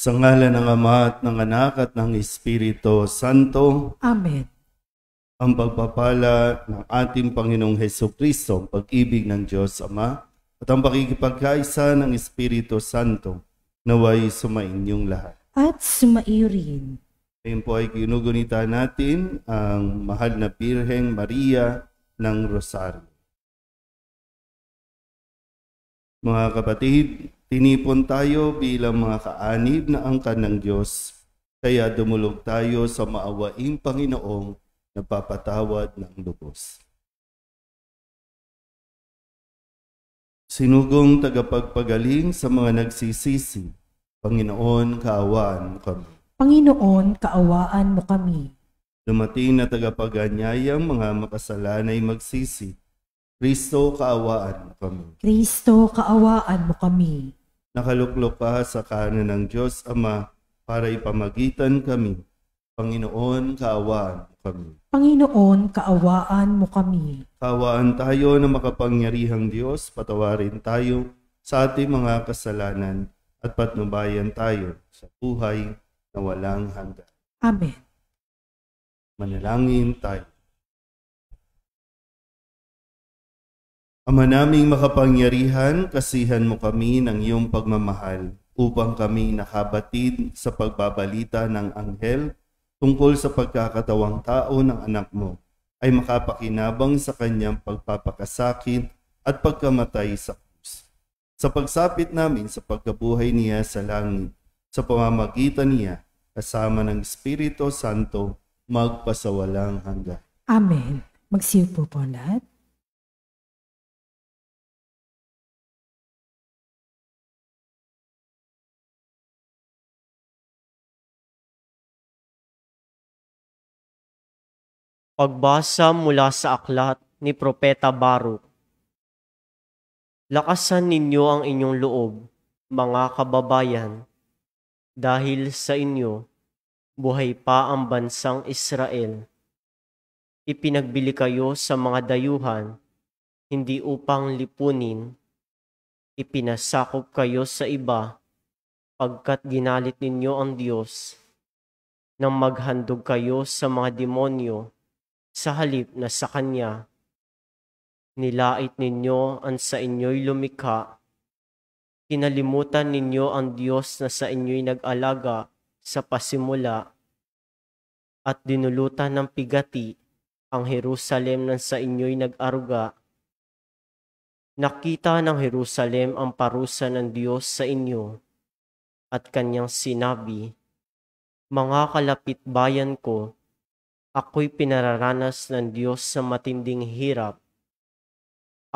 Sa ngalan ng Ama at ng Anak at ng Espiritu Santo, Amen. ang pagpapala ng ating Panginoong Hesukristo, ang pag-ibig ng Diyos Ama, at ang pakikipagkaisa ng Espiritu Santo, naway sumainyong lahat. At sumaiyo rin. Ngayon po ay ginugunita natin ang mahal na Birheng Maria ng Rosario. Mga kapatid, tinipon tayo bilang mga kaanib na angkan ng Diyos, kaya dumulog tayo sa maawaing Panginoong nagpapatawad ng lubos. Sinugong tagapagpagaling sa mga nagsisisi, Panginoon, kaawaan mo kami. Panginoon, kaawaan mo kami. Dumating na tagapaganyayang mga makasalanay magsisi, Kristo, kaawaan mo kami. Kristo, kaawaan mo kami. Nakaluklok ka sa kanan ng Diyos Ama para ipamagitan kami. Panginoon, kaawaan mo kami. Panginoon, kaawaan mo kami. Kaawaan tayo na makapangyarihang Diyos, patawarin tayo sa ating mga kasalanan at patnubayan tayo sa buhay na walang hanggan. Amen. Manalangin tayo. Ama naming makapangyarihan, kasihan mo kami ng iyong pagmamahal upang kami nakabatid sa pagbabalita ng anghel tungkol sa pagkakatawang tao ng anak mo ay makapakinabang sa kanyang pagpapakasakit at pagkamatay sa krus. Sa pagsapit namin sa pagkabuhay niya sa langit, sa pamamagitan niya, kasama ng Espiritu Santo, magpasawalang hanggan. Amen. Magsiupo po lahat. Pagbasa mula sa aklat ni Propeta Baruk. Lakasan ninyo ang inyong loob, mga kababayan, dahil sa inyo, buhay pa ang bansang Israel. Ipinagbili kayo sa mga dayuhan, hindi upang lipunin. Ipinasakop kayo sa iba, pagkat ginalit ninyo ang Diyos, nang maghandog kayo sa mga demonyo, sa halip na sa Kanya. Nilait ninyo ang sa inyo'y lumikha. Kinalimutan ninyo ang Diyos na sa inyo'y nag-alaga sa pasimula at dinulutan ng pigati ang Jerusalem na sa inyo'y nag-aruga. Nakita ng Jerusalem ang parusa ng Diyos sa inyo at Kanyang sinabi, mga kalapit bayan ko, ako'y pinararanas ng Diyos sa matinding hirap.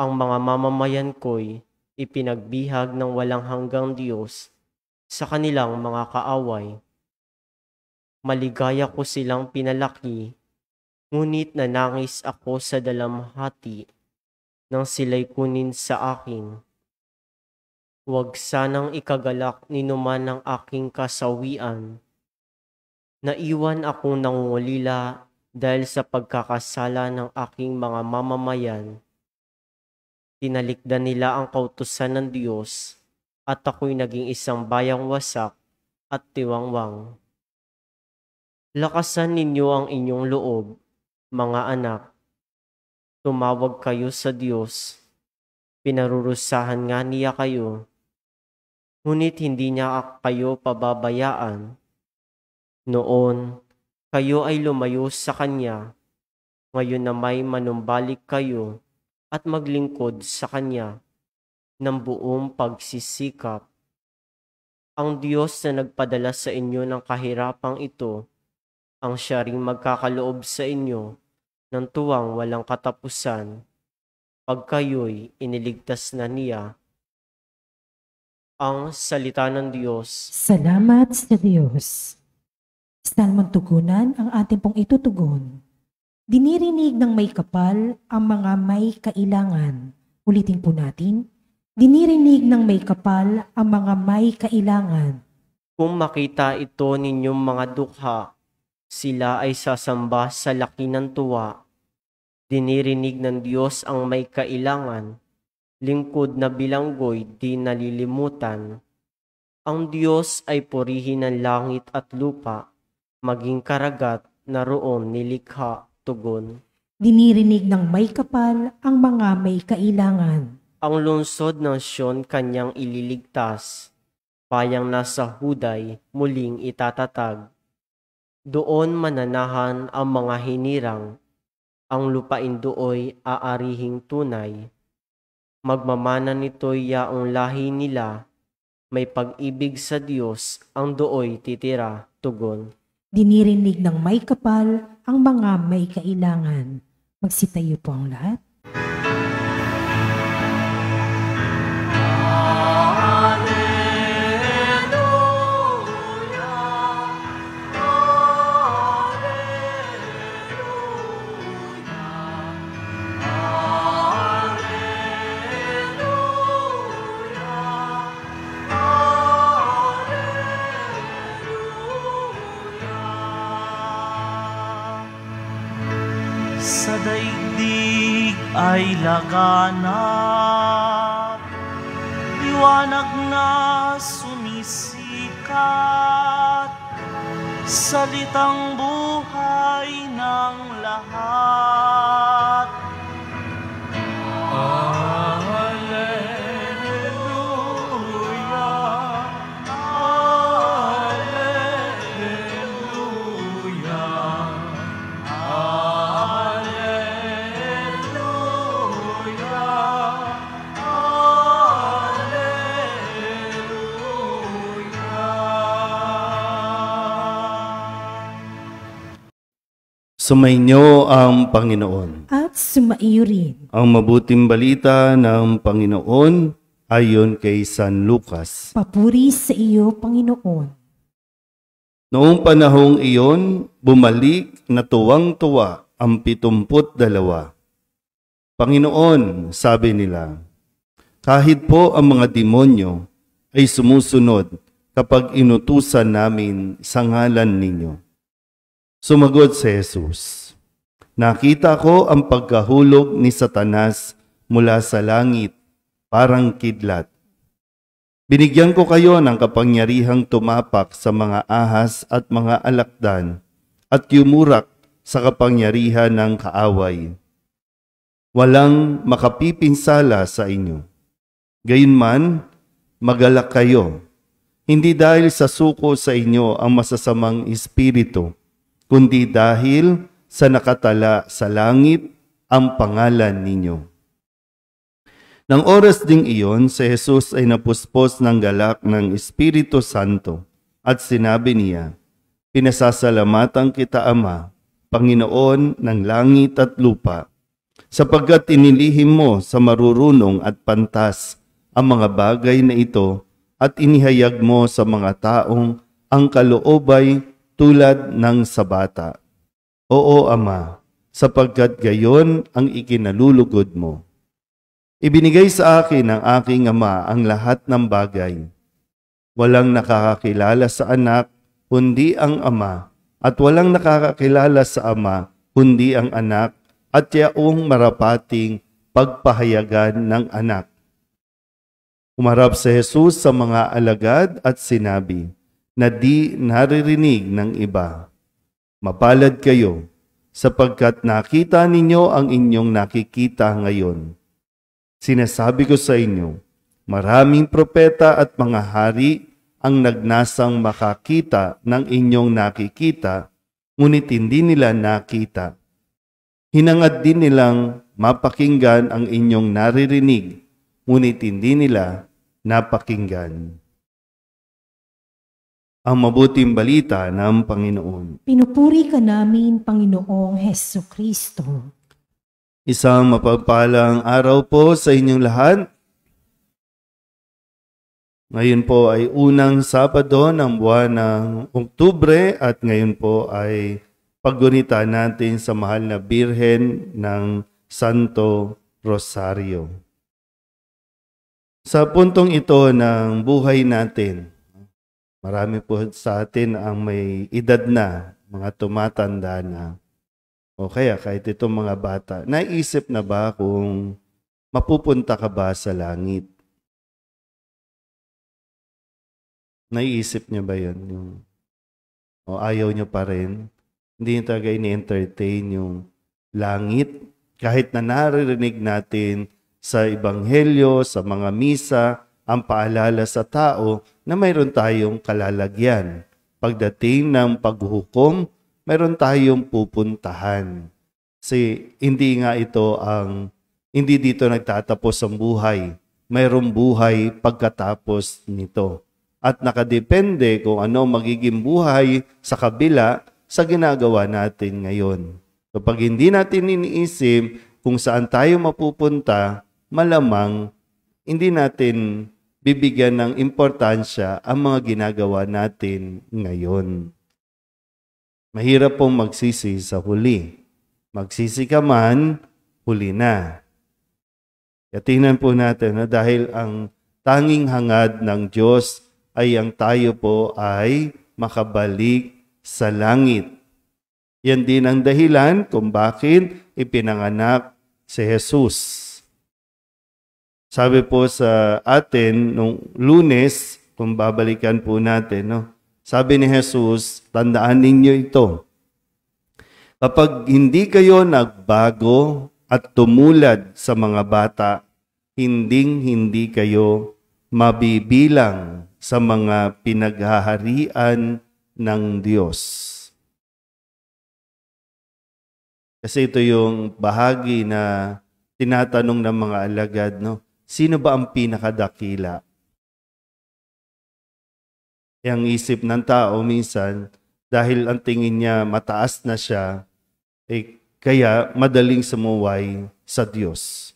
Ang mga mamamayan ko'y ipinagbihag ng walang hanggang Diyos sa kanilang mga kaaway. Maligaya ko silang pinalaki, ngunit nanangis ako sa dalamhati nang sila'y kunin sa akin. Huwag sanang ikagalak ni numan ng aking kasawian. Naiwan akong nangungulila dahil sa pagkakasala ng aking mga mamamayan. Tinalikdan nila ang kautusan ng Diyos at ako'y naging isang bayang wasak at tiwangwang. Lakasan ninyo ang inyong loob, mga anak. Tumawag kayo sa Diyos. Pinarurusahan nga niya kayo. Ngunit hindi niya kayo pababayaan. Noon, kayo ay lumayo sa Kanya. Ngayon na may manumbalik kayo at maglingkod sa Kanya ng buong pagsisikap. Ang Diyos na nagpadala sa inyo ng kahirapang ito, ang siya ring magkakaloob sa inyo ng tuwang walang katapusan, pag kayo'y iniligtas na niya. Ang salita ng Diyos. Salamat sa Diyos. Salmon tugunan ang ating pong itutugon. Dinirinig ng may kapal ang mga may kailangan. Ulitin po natin. Dinirinig ng may kapal ang mga may kailangan. Kung makita ito ninyong mga dukha, sila ay sasamba sa laki ng tuwa. Dinirinig ng Diyos ang may kailangan. Lingkod na bilanggoy di nalilimutan. Ang Diyos ay purihin ng langit at lupa, maging karagat na roon nilikha tugon. Dinirinig ng may kapal ang mga may kailangan. Ang lungsod ng Siyon kanyang ililigtas, payang nasa Huday muling itatatag. Doon mananahan ang mga hinirang, ang lupain dooy aarihing tunay. Magmamana nito'y yaong lahi nila, may pag-ibig sa Diyos ang dooy titira tugon. Dinirinig ng may kapal ang mga may kailangan. Magsitayo po ang lahat. Sa daigdig ay laganap, liwanag na sumisikat, salitang buhay ng lahat. Sumainyo ang Panginoon. At sumaiyo rin. Ang mabuting balita ng Panginoon ayon kay San Lucas. Papuri sa iyo, Panginoon. Noong panahong iyon, bumalik na tuwang-tuwa ang 72. Panginoon, sabi nila, kahit po ang mga demonyo ay sumusunod kapag inutusan namin sa ngalan ninyo. Sumagot si Jesus, nakita ko ang pagkahulog ni Satanas mula sa langit, parang kidlat. Binigyan ko kayo ng kapangyarihang tumapak sa mga ahas at mga alakdan at yumurak sa kapangyarihan ng kaaway. Walang makapipinsala sa inyo. Gayunman, magalak kayo, hindi dahil sa suko sa inyo ang masasamang espiritu, kundi dahil sa nakatala sa langit ang pangalan ninyo. Nang oras ding iyon, si Jesus ay napuspos ng galak ng Espiritu Santo at sinabi niya, pinasasalamatan kita, Ama, Panginoon ng langit at lupa, sapagkat inilihim mo sa marurunong at pantas ang mga bagay na ito at inihayag mo sa mga taong ang kaloobay tulad ng sa bata. Oo, Ama, sapagkat gayon ang ikinalulugod mo. Ibinigay sa akin ng aking Ama ang lahat ng bagay. Walang nakakakilala sa anak, kundi ang Ama, at walang nakakakilala sa Ama, kundi ang anak, at yaong marapating pagpahayagan ng anak. Umarap si Jesus sa mga alagad at sinabi, na di naririnig ng iba. Mapalad kayo, sapagkat nakita ninyo ang inyong nakikita ngayon. Sinasabi ko sa inyo, maraming propeta at mga hari ang nagnasang makakita ng inyong nakikita, ngunit hindi nila nakita. Hinangad din nilang mapakinggan ang inyong naririnig, ngunit hindi nila napakinggan. Ang mabuting balita ng Panginoon. Pinupuri ka namin, Panginoong Hesukristo. Isang mapagpalang araw po sa inyong lahat. Ngayon po ay unang Sabado ng buwan ng Oktubre at ngayon po ay paggunita natin sa mahal na Birhen ng Santo Rosario. Sa puntong ito ng buhay natin, marami po sa atin ang may edad na, mga tumatanda na, o kaya kahit itong mga bata, naisip na ba kung mapupunta ka ba sa langit? Naiisip niyo ba yun? O ayaw niyo pa rin? Hindi niyo talaga ini-entertain yung langit? Kahit na naririnig natin sa Ebanghelyo, sa mga misa, ang paalala sa tao na mayroon tayong kalalagyan. Pagdating ng paghuhukom, mayroon tayong pupuntahan. Kasi hindi dito nagtatapos ang buhay. Mayroong buhay pagkatapos nito. At nakadepende kung ano magiging buhay sa kabila sa ginagawa natin ngayon. Kapag hindi natin iniisip kung saan tayo mapupunta, malamang hindi natin bibigyan ng importansya ang mga ginagawa natin ngayon. Mahirap pong magsisi sa huli. Magsisi ka man, huli na. Kaya tingnan po natin na dahil ang tanging hangad ng Diyos ay ang tayo po ay makabalik sa langit. Yan din ang dahilan kung bakit ipinanganak si Jesus. Sabi po sa atin nung Lunes, kung babalikan po natin, sabi ni Jesus, tandaan ninyo ito. Kapag hindi kayo nagbago at tumulad sa mga bata, hindi kayo mabibilang sa mga pinaghaharian ng Diyos. Kasi ito yung bahagi na tinatanong ng mga alagad, sino ba ang pinakadakila? Ang isip ng tao minsan, dahil ang tingin niya mataas na siya, kaya madaling sumuway sa Diyos.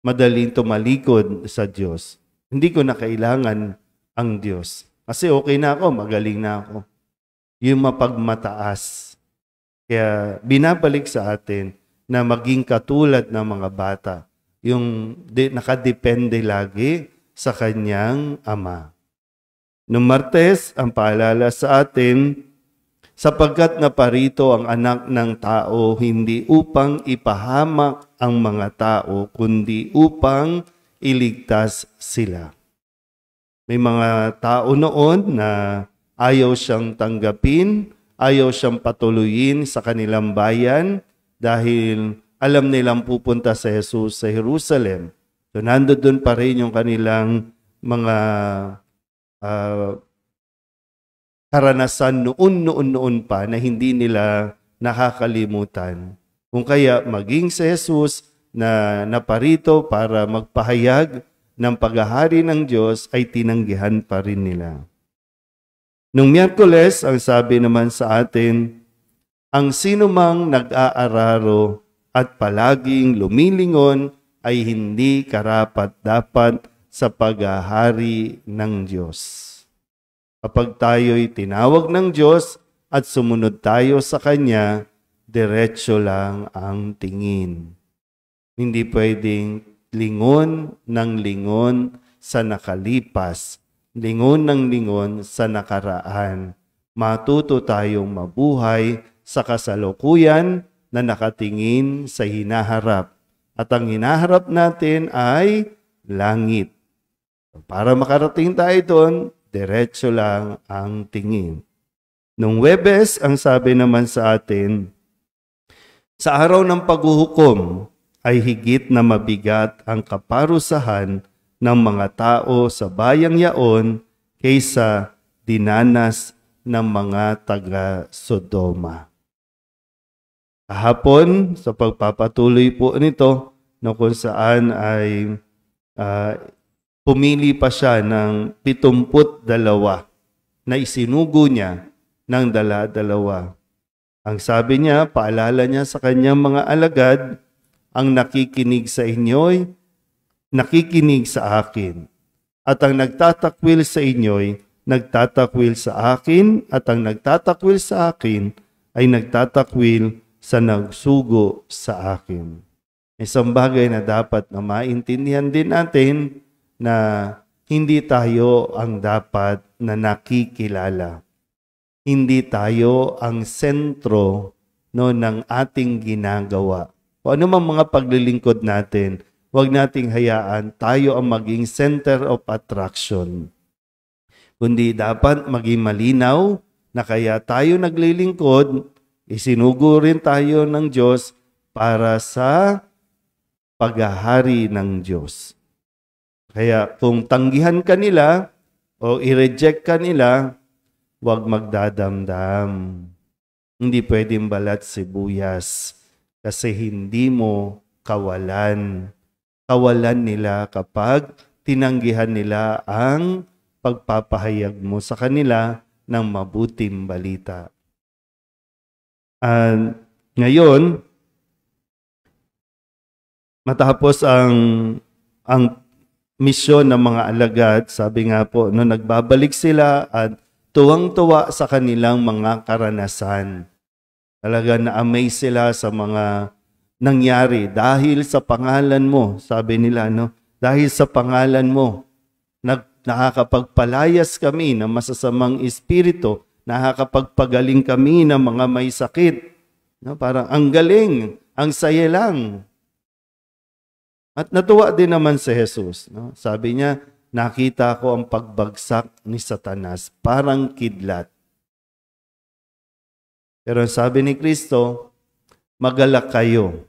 Madaling tumalikod sa Diyos. Hindi ko na kailangan ang Diyos. Kasi okay na ako, magaling na ako. Yung mapagmataas. Kaya binabalik sa atin na maging katulad ng mga bata. Yung nakadepende lagi sa kanyang ama. Noong Martes, ang paalala sa atin, sapagkat naparito ang anak ng tao hindi upang ipahamak ang mga tao, kundi upang iligtas sila. May mga tao noon na ayaw siyang tanggapin, ayaw siyang patuloyin sa kanilang bayan dahil alam nilang pupunta sa Jesus sa Jerusalem. So nandoon pa rin yung kanilang mga karanasan noon pa na hindi nila nakakalimutan. Kung kaya maging si Jesus na naparito para magpahayag ng paghahari ng Diyos ay tinanggihan pa rin nila. Nung Miyerkules, ang sabi naman sa atin, ang sinumang nag-aararo at palaging lumilingon ay hindi karapat-dapat sa paghahari ng Diyos. Kapag tayo'y tinawag ng Diyos at sumunod tayo sa Kanya, diretso lang ang tingin. Hindi pwedeng lingon ng lingon sa nakalipas, lingon ng lingon sa nakaraan. Matuto tayong mabuhay sa kasalukuyan na nakatingin sa hinaharap. At ang hinaharap natin ay langit. Para makarating tayo doon, diretso lang ang tingin. Nung Huwebes, ang sabi naman sa atin, sa araw ng paghuhukom ay higit na mabigat ang kaparusahan ng mga tao sa bayang yaon kaysa dinanas ng mga taga-Sodoma. Kahapon, sa pagpapatuloy po nito, kung saan ay pumili pa siya ng 72 na isinugo niya ng dala-dalawa. Ang sabi niya, paalala niya sa kanyang mga alagad, ang nakikinig sa inyo'y nakikinig sa akin. At ang nagtatakwil sa inyo'y nagtatakwil sa akin. At ang nagtatakwil sa akin ay nagtatakwil sa nagsugo sa akin. Isang bagay na dapat na maintindihan din natin na hindi tayo ang dapat na nakikilala. Hindi tayo ang sentro ng ating ginagawa. O ano mang mga paglilingkod natin, huwag nating hayaan tayo ang maging center of attraction. kundi dapat maging malinaw na kaya tayo naglilingkod, isinugo rin tayo ng Diyos para sa paghahari ng Diyos. Kaya kung tanggihan ka nila o i-reject ka nila, huwag magdadamdam. Hindi pwedeng balat sibuyas kasi hindi mo kawalan. Kawalan nila kapag tinanggihan nila ang pagpapahayag mo sa kanila ng mabuting balita. Ngayon, matapos ang misyon ng mga alagad, sabi nga po, no, nagbabalik sila at tuwang-tuwa sa kanilang mga karanasan. Talaga na-amaze sila sa mga nangyari dahil sa pangalan mo, sabi nila, no? Dahil sa pangalan mo, nakakapagpalayas kami ng masasamang espiritu, nakakapagpagaling kami ng mga may sakit. No? Parang ang galing, ang saya lang. At natuwa din naman si Jesus. No? Sabi niya, nakita ko ang pagbagsak ni Satanas, parang kidlat. Pero sabi ni Kristo, magalak kayo.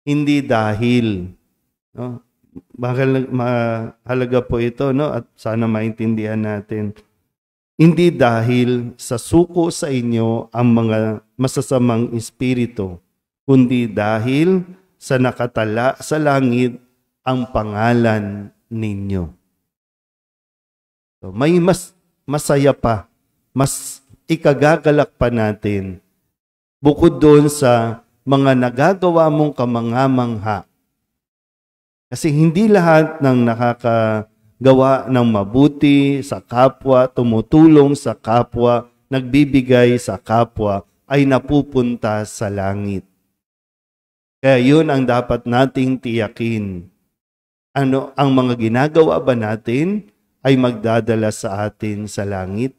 Hindi dahil. No? Mahalaga po ito, no? At sana maintindihan natin. Hindi dahil sa suko sa inyo ang mga masasamang espiritu, kundi dahil sa nakatala sa langit ang pangalan ninyo. So, may masaya pa, mas ikagagalak pa natin bukod doon sa mga nagagawa mong kamangamangha. Kasi hindi lahat ng nakakagawa ng mabuti sa kapwa, tumutulong sa kapwa, nagbibigay sa kapwa, ay napupunta sa langit. Kaya yun ang dapat nating tiyakin. Ano ang mga ginagawa ba natin ay magdadala sa atin sa langit?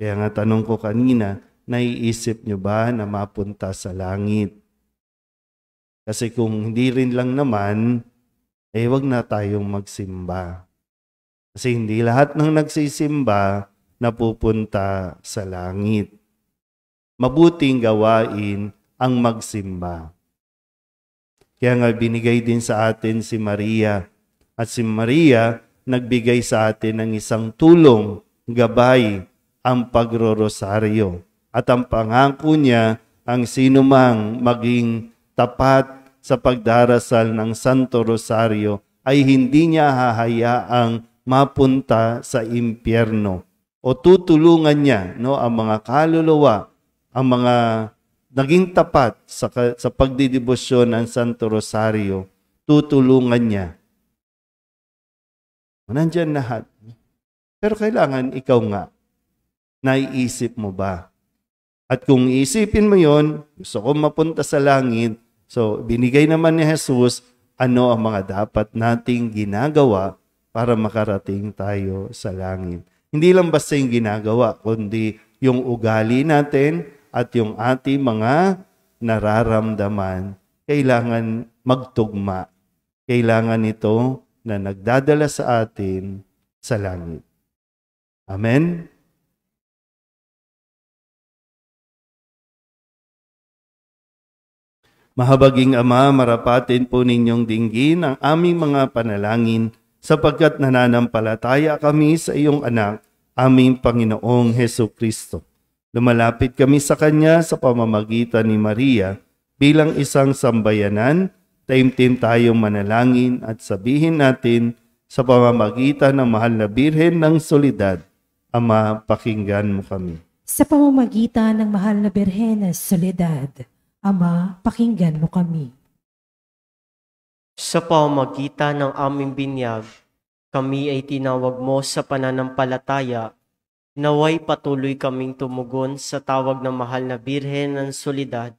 Kaya nga tanong ko kanina, naiisip nyo ba na mapunta sa langit? Kasi kung hindi rin lang naman, wag na tayong magsimba. Kasi hindi lahat ng nagsisimba napupunta sa langit. Mabuting gawain ang magsimba. Kaya nga binigay din sa atin si Maria. At si Maria nagbigay sa atin ng isang tulong, gabay, ang pagrorosaryo. At ang pangako niya, ang sinumang maging tapat sa pagdarasal ng Santo Rosario ay hindi niya hahayaang mapunta sa impyerno. O tutulungan niya, no, ang mga kaluluwa, ang mga naging tapat sa pagdidibosyon ng Santo Rosario, tutulungan niya. Nandyan lahat. Pero kailangan ikaw nga, naiisip mo ba? At kung iisipin mo yon, gusto ko mapunta sa langit, so binigay naman ni Jesus ano ang mga dapat nating ginagawa para makarating tayo sa langit. Hindi lang basta yung ginagawa, kundi yung ugali natin at yung ating mga nararamdaman. Kailangan magtugma. Kailangan ito na nagdadala sa atin sa langit. Amen? Mahabaging Ama, marapatin po ninyong dinggin ang aming mga panalangin sapagkat nananampalataya kami sa iyong anak, aming Panginoong Hesukristo. Lumalapit kami sa Kanya sa pamamagitan ni Maria bilang isang sambayanan, taimtim tayong manalangin at sabihin natin sa pamamagitan ng mahal na Birhen ng Soledad, Ama, pakinggan mo kami. Sa pamamagitan ng mahal na Birhen ng Soledad, Ama, pakinggan mo kami. Sa pamamagitan ng aming binyag, kami ay tinawag mo sa pananampalataya, naway patuloy kaming tumugon sa tawag ng mahal na Birhen ng Soledad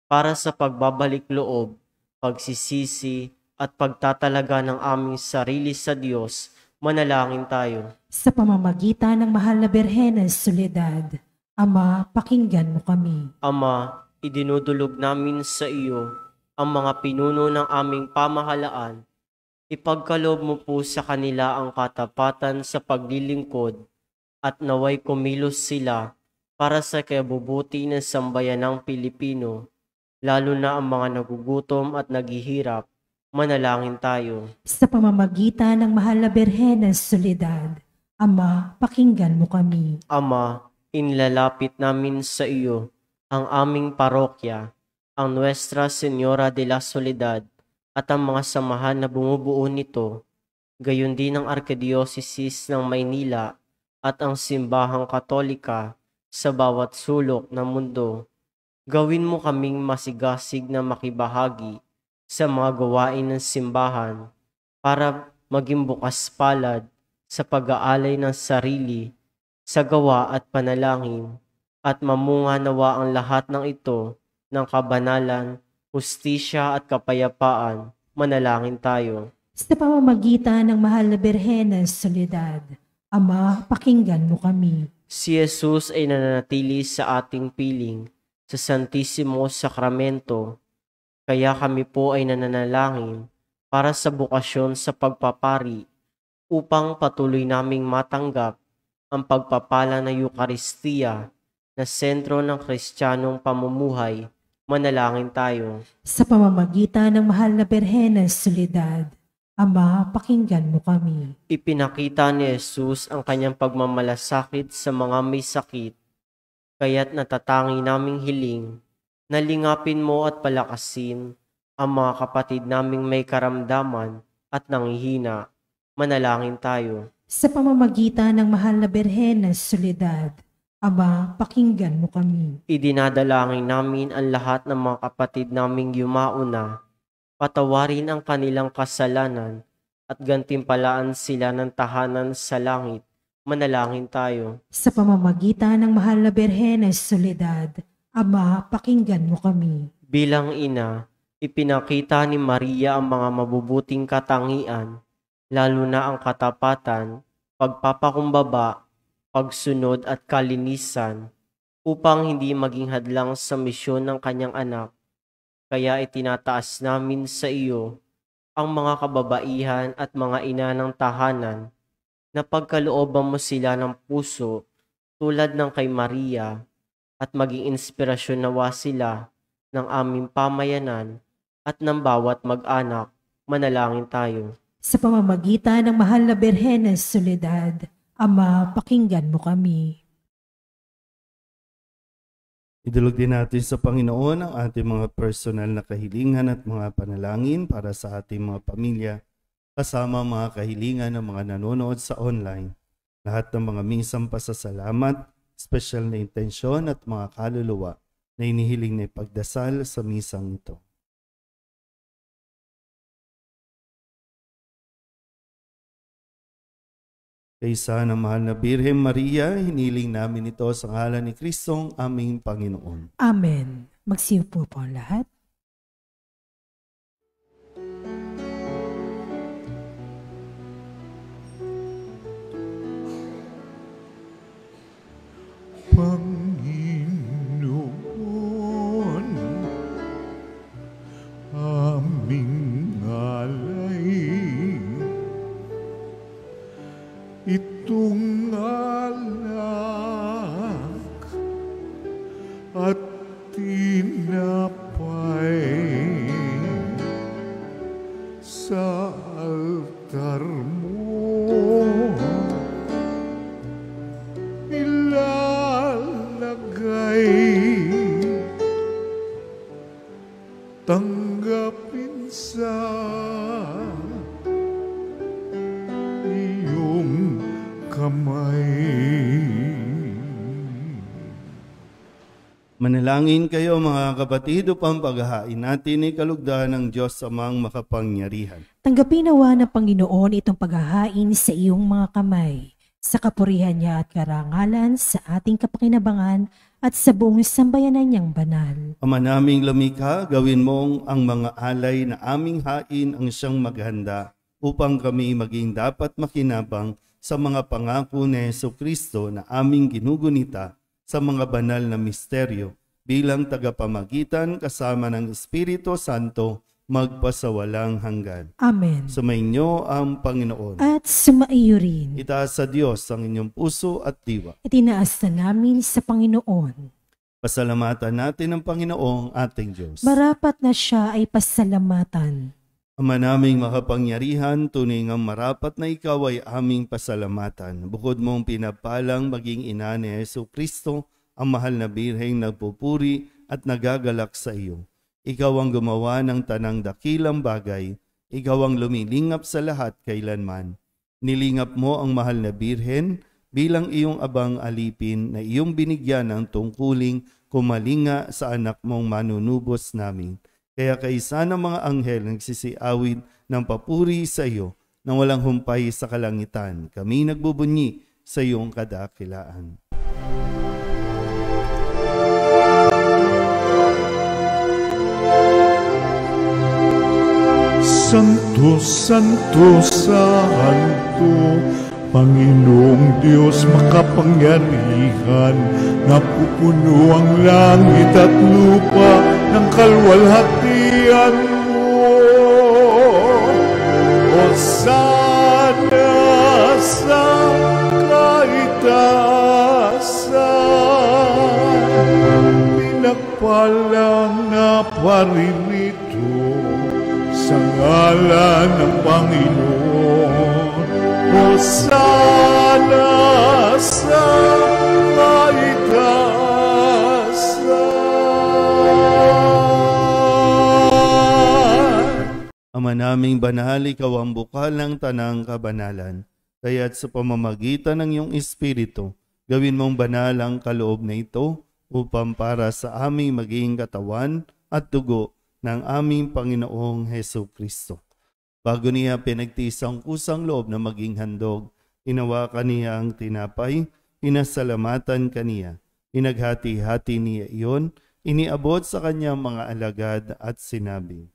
para sa pagbabalik loob, pagsisisi at pagtatalaga ng aming sarili sa Diyos, manalangin tayo. Sa pamamagitan ng mahal na Birhen ng Soledad, Ama, pakinggan mo kami. Ama, idinudulog namin sa iyo ang mga pinuno ng aming pamahalaan Ipagkaloob mo po sa kanila ang katapatan sa paglilingkod at naway kumilos sila para sa kabubuti ng sambayanang Pilipino, lalo na ang mga nagugutom at naghihirap. Manalangin tayo. Sa pamamagitan ng mahal na Birhen ng Soledad, Ama, pakinggan mo kami. Ama, inlalapit namin sa iyo ang aming parokya, ang Nuestra Señora de la Soledad at ang mga samahan na bumubuo nito, gayon din ang Arkidiocese ng Maynila at ang Simbahang Katolika sa bawat sulok ng mundo. Gawin mo kaming masigasig na makibahagi sa mga gawain ng simbahan para maging bukas palad sa pag-aalay ng sarili, sa gawa at panalangin, at mamunga nawa ang lahat ng ito ng kabanalan, hustisya at kapayapaan. Manalangin tayo. Sa pamamagitan ng mahal na Birhen ng Soledad, Ama, pakinggan mo kami. Si Jesus ay nananatili sa ating piling sa Santissimo Sacramento, kaya kami po ay nananalangin para sa bukasyon sa pagpapari upang patuloy naming matanggap ang pagpapala ng Eukaristiya na sentro ng Kristiyanong pamumuhay. Manalangin tayo. Sa pamamagitan ng mahal na Birhen ng Soledad, Ama, pakinggan mo kami. Ipinakita ni Jesus ang kanyang pagmamalasakit sa mga may sakit, kaya't natatangi naming hiling na lingapin mo at palakasin ang mga kapatid naming may karamdaman at nanghihina. Manalangin tayo. Sa pamamagitan ng mahal na Birhen ng Soledad, Ama, pakinggan mo kami. Idinadalangin namin ang lahat ng mga kapatid naming yumauna, patawarin ang kanilang kasalanan at gantimpalaan sila ng tahanan sa langit. Manalangin tayo. Sa pamamagitan ng mahal na Birhen ng Soledad, Ama, pakinggan mo kami. Bilang ina, ipinakita ni Maria ang mga mabubuting katangian, lalo na ang katapatan, pagpapakumbaba, pagsunod at kalinisan, upang hindi maging hadlang sa misyon ng kanyang anak. Kaya itinataas namin sa iyo ang mga kababaihan at mga ina ng tahanan, na pagkalooban mo sila ng puso tulad ng kay Maria, at maging inspirasyon nawa sila ng aming pamayanan at ng bawat mag-anak. Manalangin tayo. Sa pamamagitan ng mahal na Birhen ng Soledad, Ama, pakinggan mo kami. Idulog din natin sa Panginoon ang ating mga personal na kahilingan at mga panalangin para sa ating mga pamilya, kasama mga kahilingan ng mga nanonood sa online. Lahat ng mga minsang pasasalamat, special na intensyon at mga kaluluwa na inihiling na ipagdasal sa misang ito. Kaysa ng mahal na Birhen Maria, hiniling namin ito sa ngalan ni Kristong aming Panginoon. Amen. Magsiupo po ang lahat. Panginoon, aming alay, itong alak at tinapay sa altar mo ilalagay, tanggapin sa iyong kamay. Manalangin kayo mga kapatid upang paghahain natin ay kalugdan ng Diyos amang makapangyarihan. Tanggapin nawa ng Panginoon itong paghahain sa iyong mga kamay, sa kapurihan niya at karangalan, sa ating kapakinabangan at sa buong sambayanan niyang banal. Ama naming lumikha, gawin mong ang mga alay na aming hain ang siyang maghanda upang kami maging dapat makinabang sa mga pangako ni Jesucristo na aming ginugunita sa mga banal na misteryo bilang tagapamagitan kasama ng Espiritu Santo magpasawalang hanggan. Amen. Sumainyo ang Panginoon. At sumaiyo rin. Itaas sa Diyos ang inyong puso at diwa. Itinaas na namin sa Panginoon. Pasalamatan natin ang Panginoong ating Diyos. Marapat na siya ay pasalamatan. Ama naming makapangyarihan, tunay ngang marapat na ikaw ay aming pasalamatan. Bukod mong pinapalang maging ina ni Jesucristo, ang mahal na birheng nagpupuri at nagagalak sa iyo. Ikaw ang gumawa ng tanang dakilang bagay. Ikaw ang lumilingap sa lahat kailanman. Nilingap mo ang mahal na birhen bilang iyong abang alipin na iyong binigyan ng tungkuling kumalinga sa anak mong manunubos namin. Kaya kaisa ng mga anghel nagsisiawid ng papuri sa iyo nang walang humpay sa kalangitan. Kami nagbubunyi sa iyong kadakilaan. Santo, Santo, Santo, Panginoong Diyos makapangyarihan, napupuno ang langit at lupa ng kalwalhatian mo. Hosana sa kaitaasan, pinagpalang na paririto sa ngalan ng Panginoon. Hosana sa kaitaasan. Ama naming banal, ikaw ang bukal ng tanang kabanalan. Kaya't sa pamamagitan ng iyong Espiritu, gawin mong banal ang kaloob na ito upang para sa aming maging katawan at dugo ng aming Panginoong Jesucristo. Bago niya pinagtiis ang kusang loob na maging handog, inawakan niya ang tinapay, pinasalamatan kaniya, inaghati-hati niya iyon, iniabot sa kanyang mga alagad at sinabi,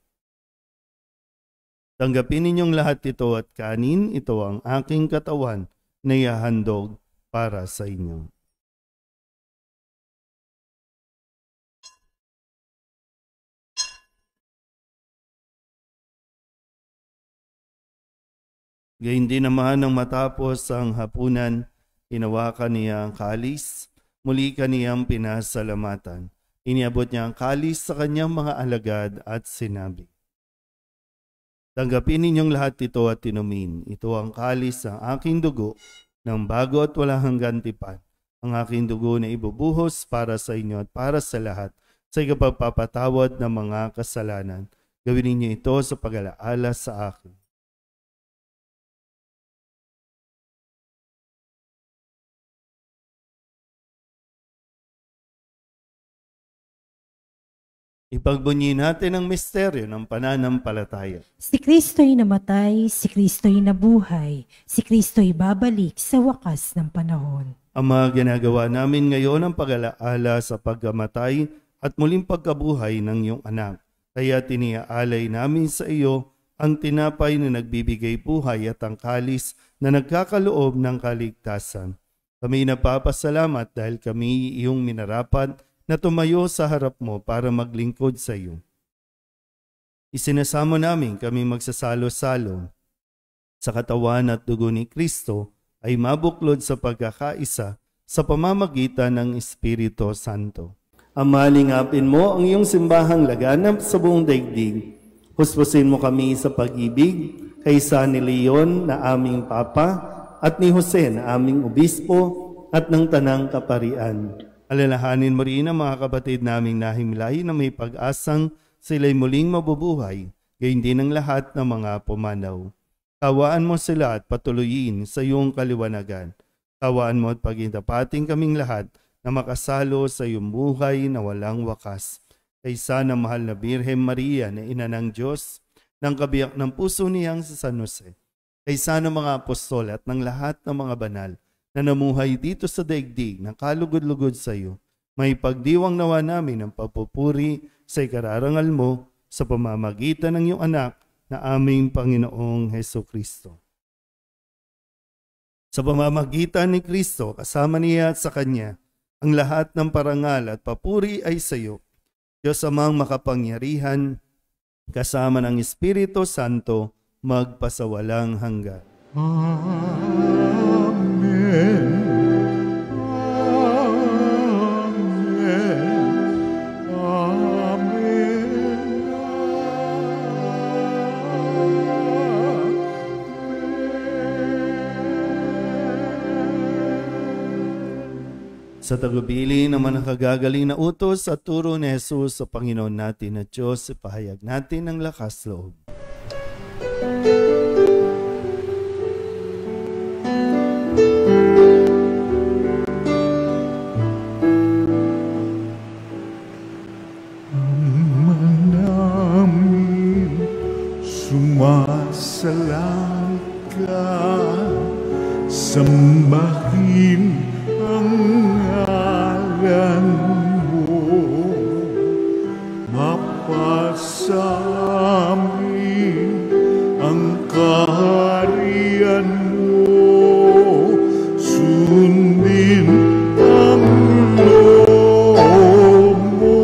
tanggapin ninyong lahat ito at kanin, ito ang aking katawan na ihahandog para sa inyo. Gayun din naman nang matapos ang hapunan, hinawakan niya ang kalis, muli kaniyang pinasalamatan. Iniabot niya ang kalis sa kanyang mga alagad at sinabi, tanggapin ninyong lahat ito at inumin. Ito ang kalis ng aking dugo ng bago at walang hanggang tipan. Ang aking dugo na ibubuhos para sa inyo at para sa lahat sa ikapagpapatawad ng mga kasalanan. Gawin ninyo ito sa pag-alaala sa akin. Ipagbunyi natin ang misteryo ng pananampalataya. Si Kristo'y namatay, si Kristo'y nabuhay, si Kristo'y babalik sa wakas ng panahon. Ama, ginagawa namin ngayon ang pag-alaala sa pagkamatay at muling pagkabuhay ng iyong anak. Kaya tiniaalay namin sa iyo ang tinapay na nagbibigay buhay at ang kalis na nagkakaloob ng kaligtasan. Kami napapasalamat dahil kami iyong minarapat na tumayo sa harap mo para maglingkod sa iyo. Isinasamo namin kami magsasalo-salo sa katawan at dugo ni Kristo ay mabuklod sa pagkakaisa sa pamamagitan ng Espiritu Santo. Ama, lingapin mo ang iyong simbahang laganap sa buong daigdig. Huspusin mo kami sa pag-ibig kaysa ni Leon na aming Papa at ni Jose na aming Obispo at ng Tanang Kaparian. Alalahanin mo rin ang mga kapatid naming nahimlay na may pag-asang sila'y muling mabubuhay, gayon din ang lahat ng mga pumanaw. Kawaan mo sila at patuloyin sa iyong kaliwanagan. Kawaan mo at pagintapating kaming lahat na makasalo sa iyong buhay na walang wakas. Kaysa ng mahal na Birhen Maria na ina ng Diyos, ng kabiyak ng puso niyang sa San Jose. Kaysa ng mga apostol at ng lahat ng mga banal na namuhay dito sa daigdig na kalugod-lugod sa iyo, may pagdiwang nawa namin ang pagpupuri sa ikararangal mo sa pamamagitan ng iyong anak na aming Panginoong Jesucristo. Sa pamamagitan ni Kristo, kasama niya at sa Kanya, ang lahat ng parangal at papuri ay sa iyo, Diyos Amang makapangyarihan, kasama ng Espiritu Santo, magpasawalang hanggan. Amen. Sa tagubili ng mga nakagagaling na utos at turo ni Jesus sa Panginoon natin na Diyos, ipahayag natin ng lakas loob. Namin sumasalang ka, sambahin ang ngalan mo, mapasamin ang kaharian mo, sundin ang loob mo,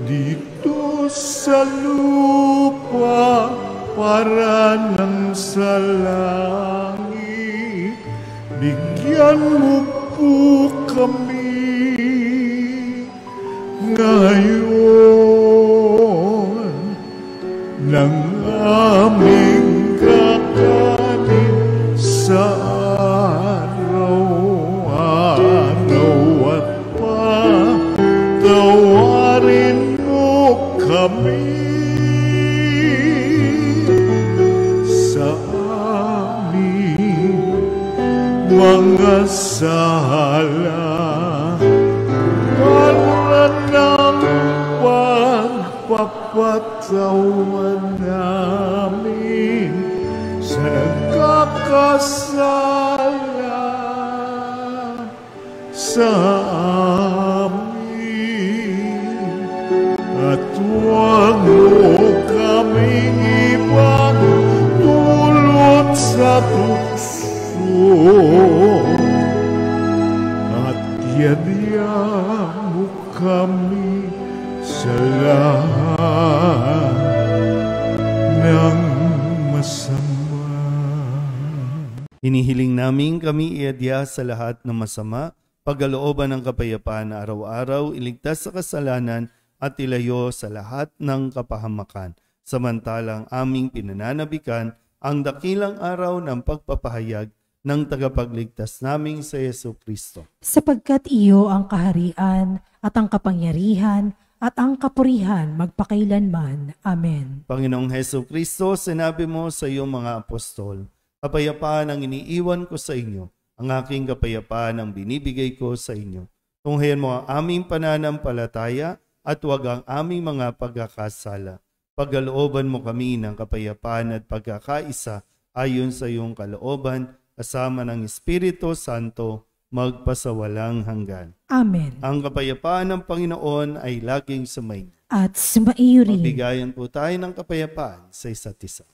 dito sa lupa para ng sa langit. Bigyan mo po kami ngayon ng aming kakanin sa araw-araw at patawarin mo kami sa aming mga sala, para ng pagpapatawa namin sa nagkakasala sa amin, at huwag mo kaming ibang dulot sa tukso, at yadya mo kami sa lahat ng masama. Hinihiling namin kami iadya sa lahat ng masama, pagkalooban ng kapayapaan na araw-araw, iligtas sa kasalanan at ilayo sa lahat ng kapahamakan. Samantalang aming pinananabikan ang dakilang araw ng pagpapahayag ng tagapagligtas naming sa Yesu Kristo. Sapagkat iyo ang kaharian at ang kapangyarihan at ang kapurihan magpakailanman. Amen. Panginoong Hesu Kristo, sinabi mo sa iyong mga apostol, kapayapaan ang iniiwan ko sa inyo, ang aking kapayapaan ang binibigay ko sa inyo. Tunghayan mo ang aming pananampalataya at huwag ang aming mga pagkakasala. Pagkalooban mo kami ng kapayapaan at pagkakaisa ayon sa iyong kalooban, kasama ng Espiritu Santo, magpasawalang hanggan. Amen. Ang kapayapaan ng Panginoon ay laging sumainyo. At sumaiyo rin. Magbigayan po tayo ng kapayapaan sa isa't isa.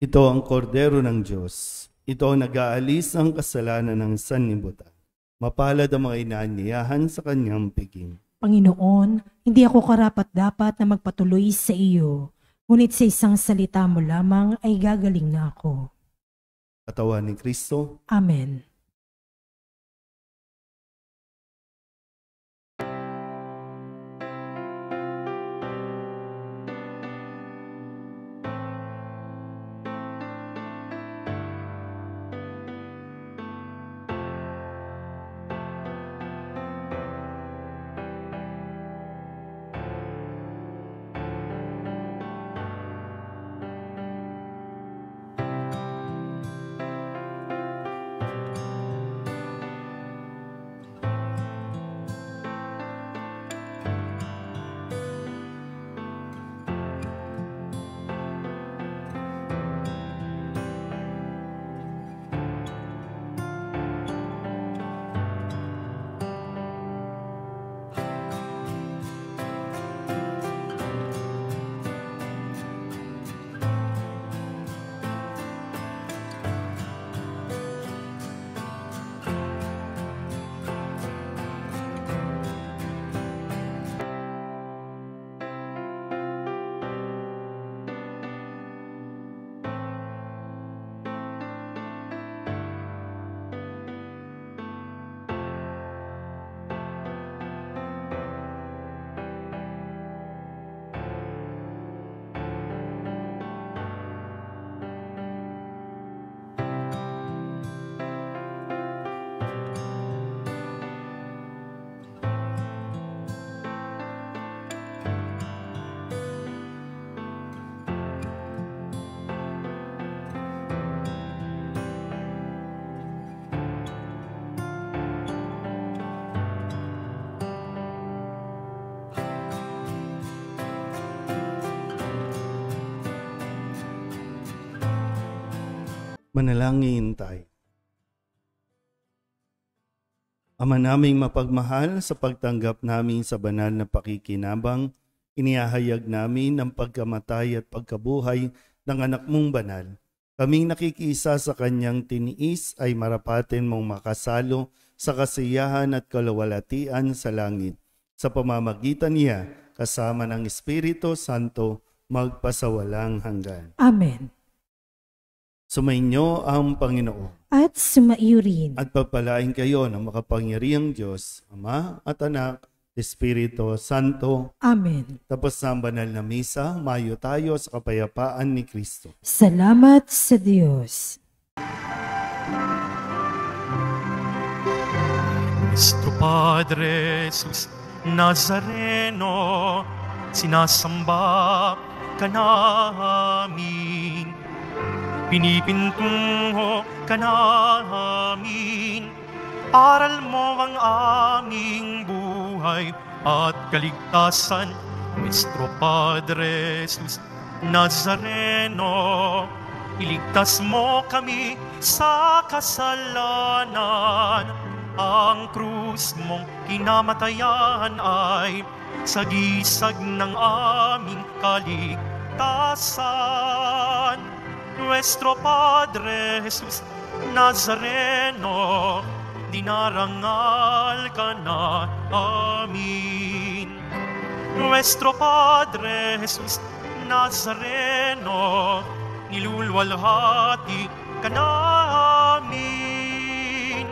Ito ang kordero ng Diyos. Ito ang nag-aalis ng kasalanan ng sanlibutan. Mapalad ang mga inaanyayahan sa kanyang piging. Panginoon, hindi ako karapat-dapat na magpatuloy sa iyo, ngunit sa isang salita mo lamang ay gagaling na ako. Katawan ni Kristo. Amen. Manalangin tayo. Ama naming mapagmahal, sa pagtanggap namin sa banal na pakikinabang, inihahayag namin ang pagkamatay at pagkabuhay ng anak mong banal. Kaming nakikiisa sa kanyang tiniis ay marapatin mong makasalo sa kasiyahan at kalawalatian sa langit. Sa pamamagitan niya, kasama ng Espiritu Santo, magpasawalang hanggan. Amen. Sumainyo ang Panginoon. At sumaiyo rin. At pagpalain kayo ng makapangyarihang Diyos, Ama at Anak, Espiritu Santo. Amen. Tapos na ang banal na misa, mayo tayo sa kapayapaan ni Kristo. Salamat sa Diyos. Nuestro Padre Jesus Nazareno, sinasamba ka namin. Pinipintungo ka namin, aral mo ang aming buhay at kaligtasan. Nuestro Padre Jesus Nazareno, iligtas mo kami sa kasalanan. Ang krus mong kinamatayan ay sagisag ng aming kaligtasan. Nuestro Padre Jesus Nazareno, dinarangal ka na amin. Nuestro Padre Jesus Nazareno, nilulwalhati ka na amin.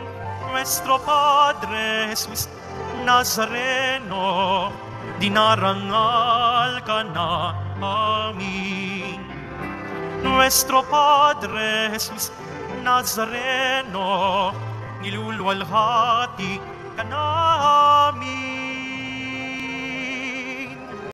Nuestro Padre Jesus Nazareno, dinarangal ka na amin. Nuestro Padre Jesus Nazareno, nilulwalhati ka namin.